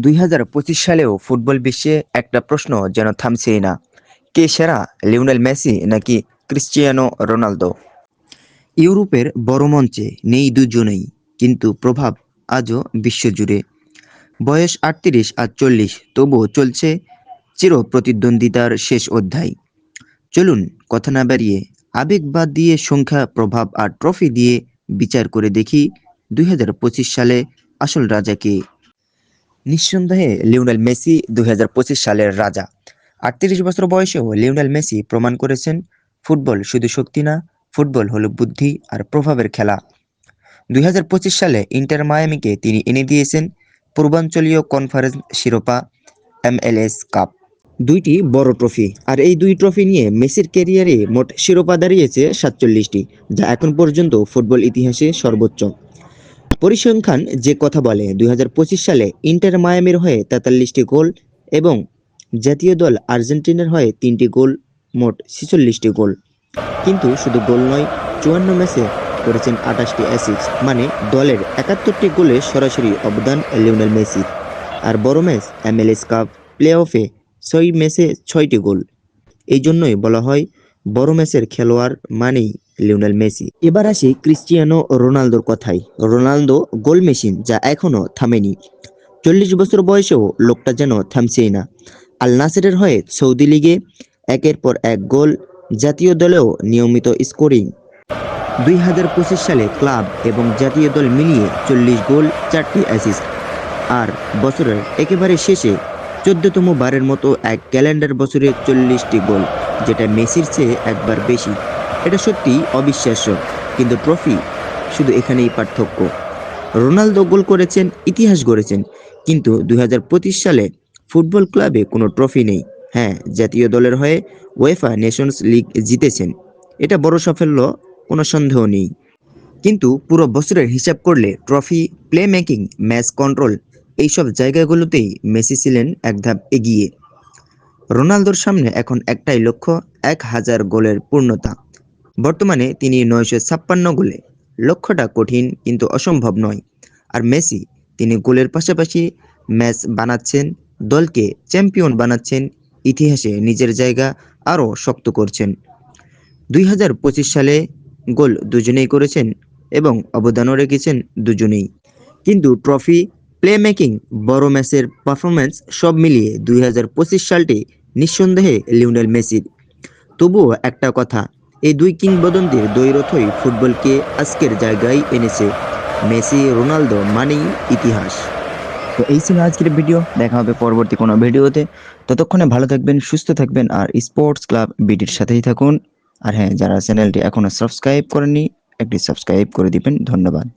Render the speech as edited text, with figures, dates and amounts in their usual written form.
2025 সালেও ফুটবল বিশ্বে একটা প্রশ্ন যেন থামছেই না। কে সেরা, লিওনেল মেসি নাকি ক্রিস্টিয়ানো রোনালদো? ইউরোপের বড় মঞ্চে নেই দুজনেই, কিন্তু প্রভাব আজও বিশ্বজুড়ে। বয়স ৩৮ আর ৪০, তবুও চলছে চিরপ্রতিদ্বন্দ্বিতার শেষ অধ্যায়। চলুন কথা না বাড়িয়ে আবেগ বাদ দিয়ে সংখ্যা, প্রভাব আর ট্রফি দিয়ে বিচার করে দেখি 2025 সালে আসল রাজা কে। নিঃসন্দেহে লিওনেল মেসি 2025 সালের রাজা। ৩৮ বছর বয়সেও লিওনেল মেসি প্রমাণ করেছেন ফুটবল শুধু শক্তি না, ফুটবল হলো বুদ্ধি আর প্রভাবের খেলা। 2025 সালে ইন্টার মায়ামিকে তিনি এনে দিয়েছেন পূর্বাঞ্চলীয় কনফারেন্স শিরোপা, MLS কাপ, দুইটি বড় ট্রফি। আর এই দুই ট্রফি নিয়ে মেসির ক্যারিয়ারে মোট শিরোপা দাঁড়িয়েছে 47টি, যা এখন পর্যন্ত ফুটবল ইতিহাসে সর্বোচ্চ। পরিসংখ্যান যে কথা বলে। 2025 সালে ইন্টার মায়ামির হয়ে 43টি গোল এবং জাতীয় দল আর্জেন্টিনার হয়ে 3টি গোল, মোট 46টি গোল। কিন্তু শুধু গোল নয়, 54 ম্যাচে করেছেন 28টি অ্যাসিস্ট, মানে দলের 71টি গোলে সরাসরি অবদান লিওনেল মেসির। আর বড় ম্যাচ MLS কাপ প্লে অফে 6 ম্যাচে 6টি গোল। এই জন্যই বলা হয় বড় ম্যাচের খেলোয়াড় মানেই লিওনেল মেসি। এবার আসি ক্রিস্টিয়ানো রোনালদোর কথায়। রোনালদো গোল মেশিন, যা এখনো থামেনি। 40 বছর বয়সেও লোকটা যেন থামছেই না। আল নাসেরের হয়ে সৌদি লিগে একের পর এক গোল, জাতীয় দলেও নিয়মিত স্কোরিং। 2025 সালে ক্লাব এবং জাতীয় দল মিলিয়ে 40 গোল, 4টি অ্যাসিস্ট। আর বছরের একেবারে শেষে 14তম বারের মতো এক ক্যালেন্ডার বছরে 40টি গোল, যেটা মেসির চেয়ে একবার বেশি। এটা সত্যিই অবিশ্বাস্য, কিন্তু ট্রফি শুধু এখানেই পার্থক্য। রোনালদো গোল করেছেন, ইতিহাস গড়েছেন, কিন্তু 2025 সালে ফুটবল ক্লাবে কোনো ট্রফি নেই। হ্যাঁ, জাতীয় দলের হয়ে ওয়েফা নেশনস লিগ জিতেছেন, এটা বড় সাফল্য, কোনো সন্দেহ নেই। কিন্তু পুরো বছরের হিসাব করলে trophy, play making, match control, এইসব জায়গাগুলোতেই মেসি ছিলেন এক ধাপ এগিয়ে। রোনালদোর সামনে এখন একটাই লক্ষ্য, 1000 গোলের পূর্ণতা। বর্তমানে তিনি 956 গোলে। লক্ষ্যটা কঠিন কিন্তু অসম্ভব নয়। আর মেসি, তিনি গোলের পাশাপাশি ম্যাচ বানাচ্ছেন, দলকে চ্যাম্পিয়ন বানাচ্ছেন, ইতিহাসে নিজের জায়গা আরও শক্ত করছেন। 2025 সালে গোল দুজনেই করেছেন এবং অবদানও রেখেছেন দুজনেই। কিন্তু ট্রফি, প্লে মেকিং, বড় ম্যাচের পারফরম্যান্স সব মিলিয়ে 2025 সালটি নিঃসন্দেহে লিওনেল মেসির। তবুও একটা কথা, এই দুই কিংবদন্তির দ্বৈরথই ফুটবলকে আজকের জায়গায় এনেছে। মেসি, রোনালদো মানেই ইতিহাস। তো এই ছিল আজকের ভিডিও, দেখা হবে পরবর্তী কোনো ভিডিওতে। ততক্ষণে ভালো থাকবেন, সুস্থ থাকবেন আর স্পোর্টস ক্লাব বিডির সাথেই থাকুন। আর হ্যাঁ, যারা চ্যানেলটি এখনো সাবস্ক্রাইব করেননি, একটি সাবস্ক্রাইব করে দিবেন। ধন্যবাদ।